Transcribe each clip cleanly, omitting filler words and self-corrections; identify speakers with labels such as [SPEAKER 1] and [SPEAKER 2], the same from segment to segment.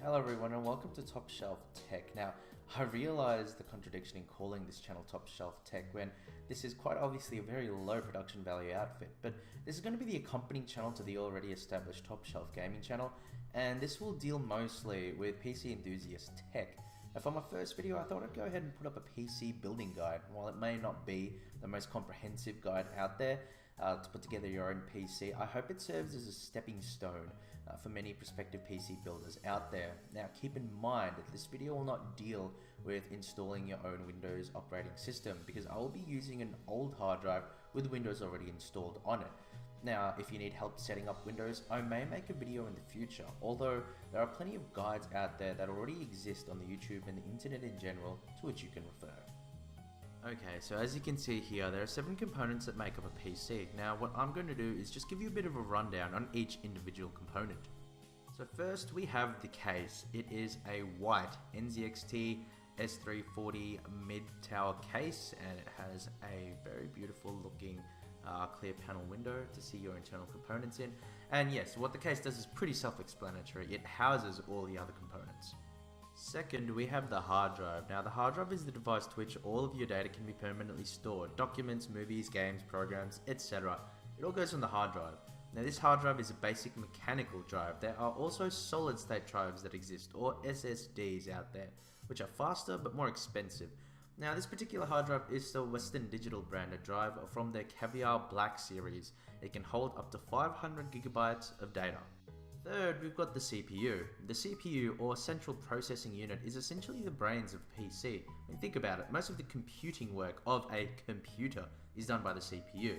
[SPEAKER 1] Hello everyone and welcome to Top Shelf Tech. Now, I realize the contradiction in calling this channel Top Shelf Tech when this is quite obviously a very low production value outfit, but this is going to be the accompanying channel to the already established Top Shelf Gaming channel, and this will deal mostly with PC enthusiast tech. Now, for my first video, I thought I'd go ahead and put up a PC building guide. While it may not be the most comprehensive guide out there to put together your own PC, I hope it serves as a stepping stone for many prospective PC builders out there. Now, keep in mind that this video will not deal with installing your own Windows operating system, because I will be using an old hard drive with Windows already installed on it. Now, if you need help setting up Windows, I may make a video in the future, although there are plenty of guides out there that already exist on the YouTube and the internet in general to which you can refer. Okay, so as you can see here, there are 7 components that make up a PC. Now, what I'm going to do is just give you a bit of a rundown on each individual component. So first we have the case. It is a white NZXT S340 mid-tower case, and it has a very beautiful looking clear panel window to see your internal components in. And yes, what the case does is pretty self-explanatory. It houses all the other components. Second, we have the hard drive. Now, the hard drive is the device to which all of your data can be permanently stored. Documents, movies, games, programs, etc. It all goes on the hard drive. Now, this hard drive is a basic mechanical drive. There are also solid-state drives that exist, or SSDs out there, which are faster but more expensive. Now, this particular hard drive is the Western Digital branded drive from their Caviar Black series. It can hold up to 500 gigabytes of data. Third, we've got the CPU. The CPU, or Central Processing Unit, is essentially the brains of a PC. I mean, think about it, most of the computing work of a computer is done by the CPU.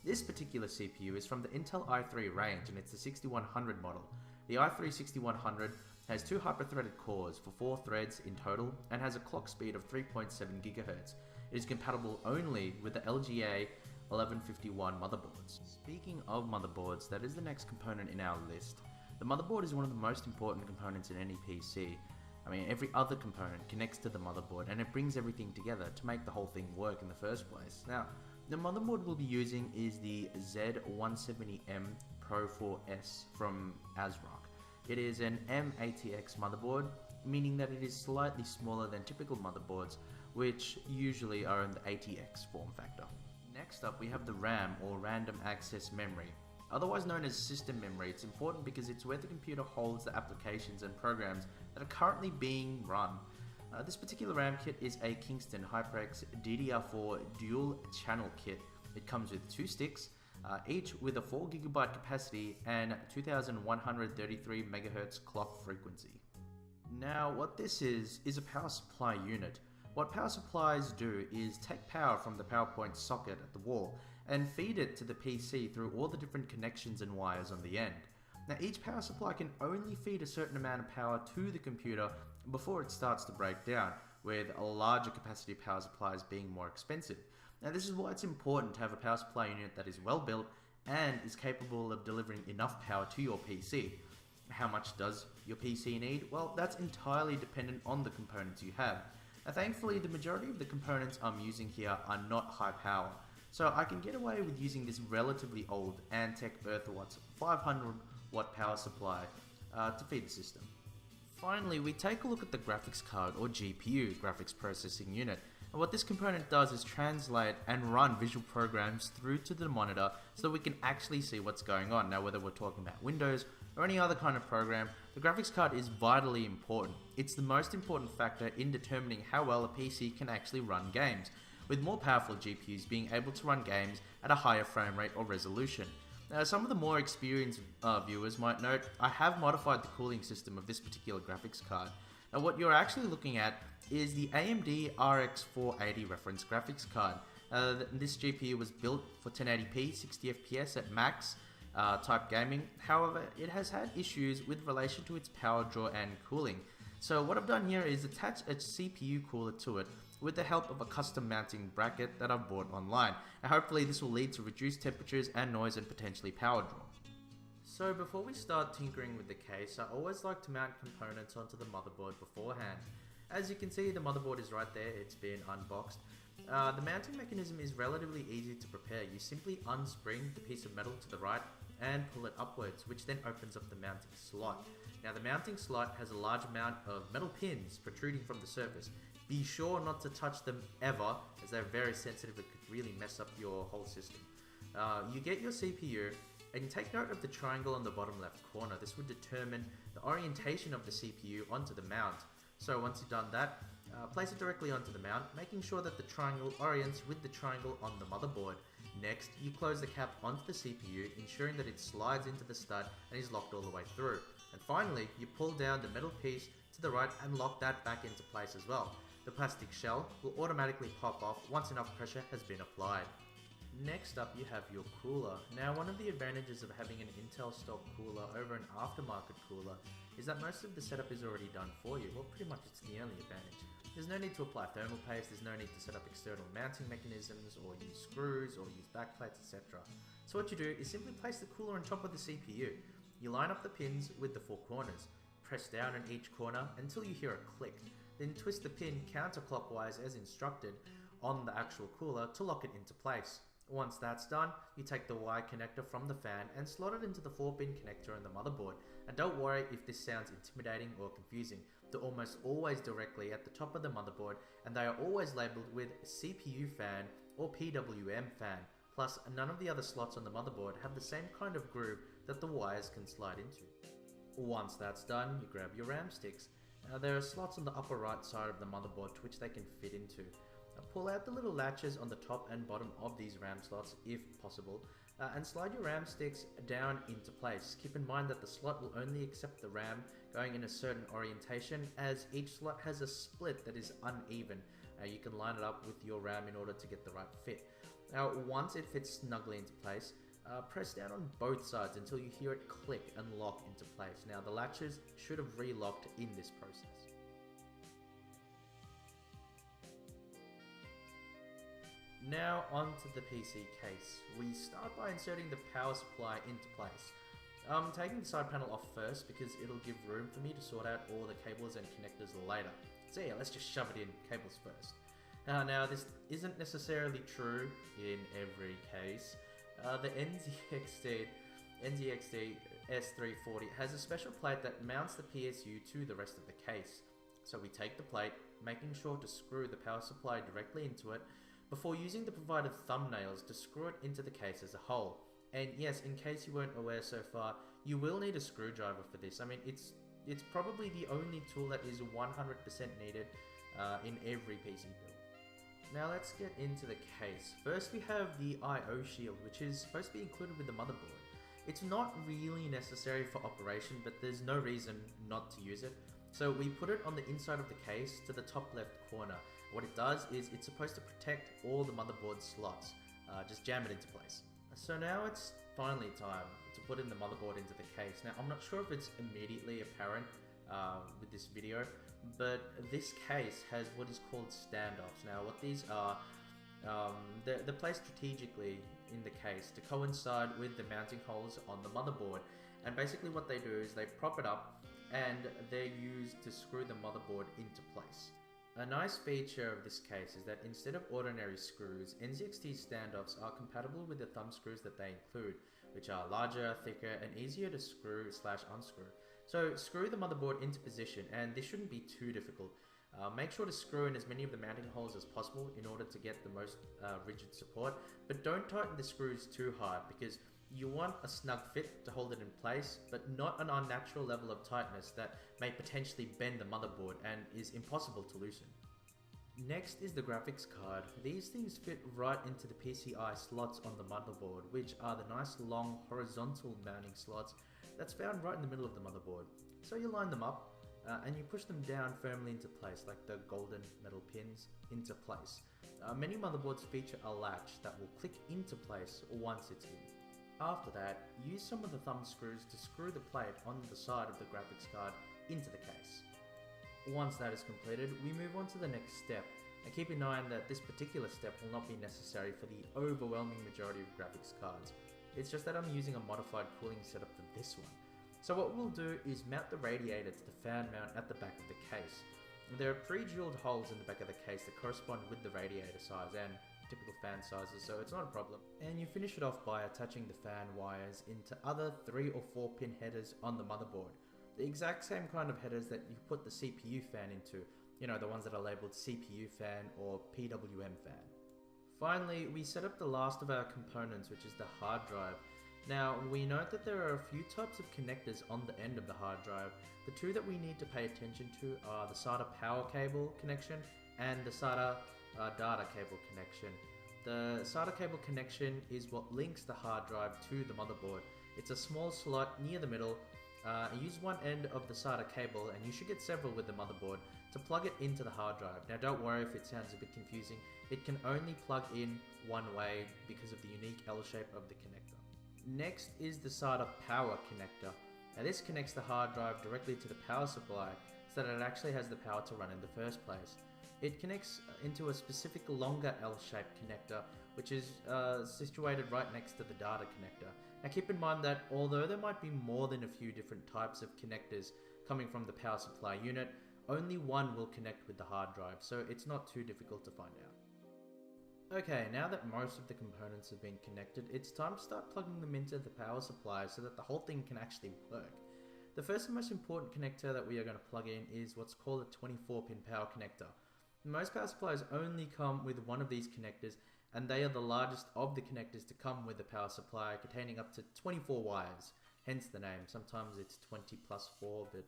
[SPEAKER 1] This particular CPU is from the Intel i3 range, and it's the 6100 model. The i3 6100 has 2 hyper-threaded cores for 4 threads in total, and has a clock speed of 3.7 GHz. It is compatible only with the LGA 1151 motherboards. Speaking of motherboards, that is the next component in our list. The motherboard is one of the most important components in any PC. I mean, every other component connects to the motherboard, and it brings everything together to make the whole thing work in the first place. Now, the motherboard we'll be using is the Z170M Pro 4S from ASRock. It is an M-ATX motherboard, meaning that it is slightly smaller than typical motherboards, which usually are in the ATX form factor. Next up, we have the RAM, or Random Access Memory. Otherwise known as system memory, it's important because it's where the computer holds the applications and programs that are currently being run. This particular RAM kit is a Kingston HyperX DDR4 dual channel kit. It comes with 2 sticks, each with a 4 GB capacity and 2133 MHz clock frequency. Now, what this is a power supply unit. What power supplies do is take power from the PowerPoint socket at the wall and feed it to the PC through all the different connections and wires on the end. Now, each power supply can only feed a certain amount of power to the computer before it starts to break down, with a larger capacity power supplies being more expensive. Now, this is why it's important to have a power supply unit that is well built and is capable of delivering enough power to your PC. How much does your PC need? Well, that's entirely dependent on the components you have. Now, thankfully, the majority of the components I'm using here are not high power, so I can get away with using this relatively old Antec Earthwatts 500 watt power supply to feed the system. Finally, we take a look at the graphics card, or GPU, graphics processing unit. And what this component does is translate and run visual programs through to the monitor so that we can actually see what's going on. Now, whether we're talking about Windows or any other kind of program, the graphics card is vitally important. It's the most important factor in determining how well a PC can actually run games, with more powerful GPUs being able to run games at a higher frame rate or resolution. Now, some of the more experienced viewers might note I have modified the cooling system of this particular graphics card. Now, what you're actually looking at is the AMD RX 480 reference graphics card. This GPU was built for 1080p 60 FPS at max type gaming. However, it has had issues with relation to its power draw and cooling. So what I've done here is attach a CPU cooler to it with the help of a custom mounting bracket that I've bought online. And hopefully this will lead to reduced temperatures and noise and potentially power draw. So before we start tinkering with the case, I always like to mount components onto the motherboard beforehand. As you can see, the motherboard is right there, it's been unboxed. The mounting mechanism is relatively easy to prepare. You simply unspring the piece of metal to the right and pull it upwards, which then opens up the mounting slot. Now the mounting slot has a large amount of metal pins protruding from the surface. Be sure not to touch them ever, as they're very sensitive. It could really mess up your whole system. You get your CPU and you take note of the triangle on the bottom left corner. This would determine the orientation of the CPU onto the mount. So once you've done that, place it directly onto the mount, making sure that the triangle orients with the triangle on the motherboard. Next, you close the cap onto the CPU, ensuring that it slides into the stud and is locked all the way through. And finally, you pull down the metal piece to the right and lock that back into place as well. The plastic shell will automatically pop off once enough pressure has been applied. Next up, you have your cooler. Now, one of the advantages of having an Intel stock cooler over an aftermarket cooler is that most of the setup is already done for you. Well, pretty much it's the only advantage. There's no need to apply thermal paste, there's no need to set up external mounting mechanisms, or use screws, or use backplates, etc. So what you do is simply place the cooler on top of the CPU. You line up the pins with the 4 corners, press down on each corner until you hear a click, then twist the pin counterclockwise as instructed on the actual cooler to lock it into place. Once that's done, you take the Y connector from the fan and slot it into the 4-pin connector on the motherboard. And don't worry if this sounds intimidating or confusing. They're almost always directly at the top of the motherboard, and they are always labeled with CPU fan or PWM fan. Plus, none of the other slots on the motherboard have the same kind of groove that the wires can slide into. Once that's done, you grab your RAM sticks. There are slots on the upper right side of the motherboard to which they can fit into. Pull out the little latches on the top and bottom of these RAM slots if possible, and slide your RAM sticks down into place. Keep in mind that the slot will only accept the RAM going in a certain orientation, as each slot has a split that is uneven. You can line it up with your RAM in order to get the right fit. Now once it fits snugly into place, press down on both sides until you hear it click and lock into place. Now the latches should have re-locked in this process. Now onto the PC case. We start by inserting the power supply into place. I'm taking the side panel off first because it'll give room for me to sort out all the cables and connectors later. So yeah, let's just shove it in, cables first. Now this isn't necessarily true in every case. The NZXT S340 has a special plate that mounts the PSU to the rest of the case. So we take the plate, making sure to screw the power supply directly into it, before using the provided thumbnails to screw it into the case as a whole. And yes, in case you weren't aware so far, you will need a screwdriver for this. I mean, it's probably the only tool that is 100% needed in every PC build. Now let's get into the case. First we have the I/O shield, which is supposed to be included with the motherboard. It's not really necessary for operation, but there's no reason not to use it. So we put it on the inside of the case to the top left corner. What it does is it's supposed to protect all the motherboard slots. Just jam it into place. So now it's finally time to put in the motherboard into the case. Now I'm not sure if it's immediately apparent with this video, but this case has what is called standoffs. Now what these are, they're placed strategically in the case to coincide with the mounting holes on the motherboard. And basically what they do is they prop it up and they're used to screw the motherboard into place. A nice feature of this case is that instead of ordinary screws, NZXT standoffs are compatible with the thumb screws that they include, which are larger, thicker, and easier to screw/unscrew. So screw the motherboard into position, and this shouldn't be too difficult. Make sure to screw in as many of the mounting holes as possible in order to get the most rigid support, but don't tighten the screws too hard because you want a snug fit to hold it in place, but not an unnatural level of tightness that may potentially bend the motherboard and is impossible to loosen. Next is the graphics card. These things fit right into the PCI slots on the motherboard, which are the nice long horizontal mounting slots that's found right in the middle of the motherboard. So you line them up and you push them down firmly into place, like the golden metal pins into place. Many motherboards feature a latch that will click into place once it's in. After that, use some of the thumb screws to screw the plate onto the side of the graphics card into the case. Once that is completed, we move on to the next step, and keep in mind that this particular step will not be necessary for the overwhelming majority of graphics cards. It's just that I'm using a modified cooling setup for this one. So what we'll do is mount the radiator to the fan mount at the back of the case. There are pre-drilled holes in the back of the case that correspond with the radiator size, and typical fan sizes, so it's not a problem. And you finish it off by attaching the fan wires into other 3 or 4 pin headers on the motherboard. The exact same kind of headers that you put the CPU fan into, you know, the ones that are labeled CPU fan or PWM fan. Finally, we set up the last of our components, which is the hard drive. Now, we note that there are a few types of connectors on the end of the hard drive. The two that we need to pay attention to are the SATA power cable connection and the SATA data cable connection. The SATA cable connection is what links the hard drive to the motherboard. It's a small slot near the middle. Use one end of the SATA cable, and you should get several with the motherboard, to plug it into the hard drive. Now don't worry if it sounds a bit confusing, it can only plug in one way because of the unique L shape of the connector. Next is the SATA power connector. Now this connects the hard drive directly to the power supply so that it actually has the power to run in the first place. It connects into a specific longer L-shaped connector, which is situated right next to the data connector. Now keep in mind that although there might be more than a few different types of connectors coming from the power supply unit, only one will connect with the hard drive, so it's not too difficult to find out. Okay, now that most of the components have been connected, it's time to start plugging them into the power supply so that the whole thing can actually work. The first and most important connector that we are going to plug in is what's called a 24-pin power connector. Most power supplies only come with one of these connectors, and they are the largest of the connectors to come with the power supply, containing up to 24 wires, hence the name. Sometimes it's 20 plus 4, but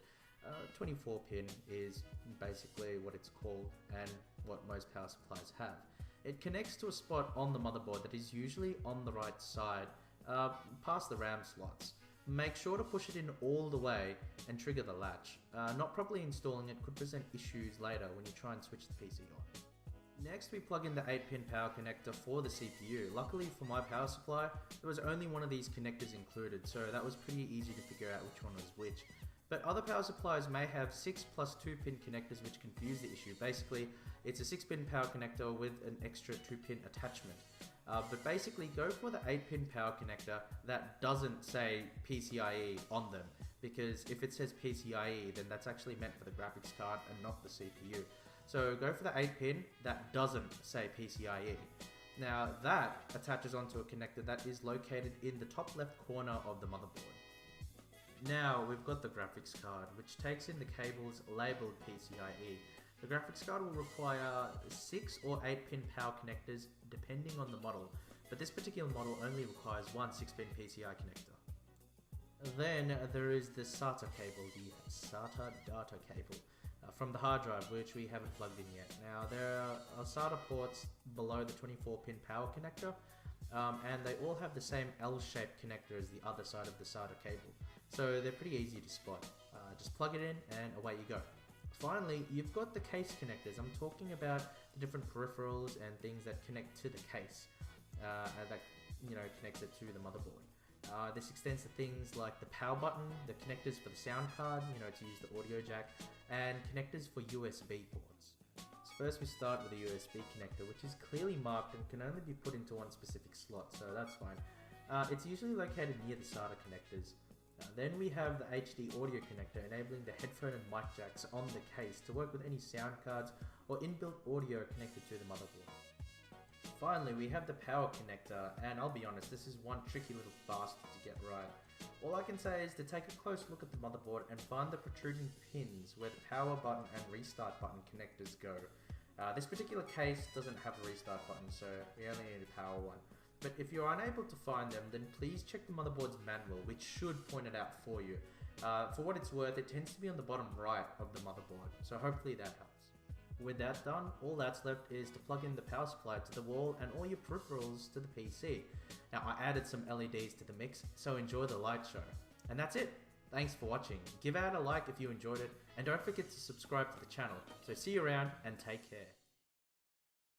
[SPEAKER 1] 24 pin is basically what it's called and what most power supplies have. It connects to a spot on the motherboard that is usually on the right side, past the RAM slots. Make sure to push it in all the way and trigger the latch. Not properly installing it could present issues later when you try and switch the PC on. Next, we plug in the 8-pin power connector for the CPU. Luckily for my power supply, there was only one of these connectors included, so that was pretty easy to figure out which one was which. But other power supplies may have 6 plus 2-pin connectors, which confuse the issue. Basically, it's a 6-pin power connector with an extra 2-pin attachment. But basically, go for the 8-pin power connector that doesn't say PCIe on them, because if it says PCIe, then that's actually meant for the graphics card and not the CPU. So go for the 8-pin that doesn't say PCIe. Now that attaches onto a connector that is located in the top left corner of the motherboard. Now we've got the graphics card, which takes in the cables labeled PCIe. The graphics card will require 6 or 8-pin power connectors depending on the model, but this particular model only requires one 6-pin PCI connector. Then there is the SATA cable, the SATA data cable, from the hard drive, which we haven't plugged in yet. Now there are SATA ports below the 24-pin power connector, and they all have the same L-shaped connector as the other side of the SATA cable, so they're pretty easy to spot. Just plug it in and away you go. Finally, you've got the case connectors. I'm talking about the different peripherals and things that connect to the case, that connects it to the motherboard. This extends to things like the power button, the connectors for the sound card, to use the audio jack, and connectors for USB ports. So first we start with a USB connector, which is clearly marked and can only be put into one specific slot, so that's fine. It's usually located near the SATA connectors. Then we have the HD audio connector, enabling the headphone and mic jacks on the case to work with any sound cards or inbuilt audio connected to the motherboard. Finally, we have the power connector, and I'll be honest, this is one tricky little bastard to get right. All I can say is to take a close look at the motherboard and find the protruding pins where the power button and restart button connectors go. This particular case doesn't have a restart button, so we only need a power one. But if you're unable to find them, then please check the motherboard's manual, which should point it out for you. For what it's worth, it tends to be on the bottom right of the motherboard, so hopefully that helps. With that done, all that's left is to plug in the power supply to the wall and all your peripherals to the PC. Now I added some LEDs to the mix, so enjoy the light show. And that's it. Thanks for watching. Give out a like if you enjoyed it, and don't forget to subscribe to the channel. So see you around and take care.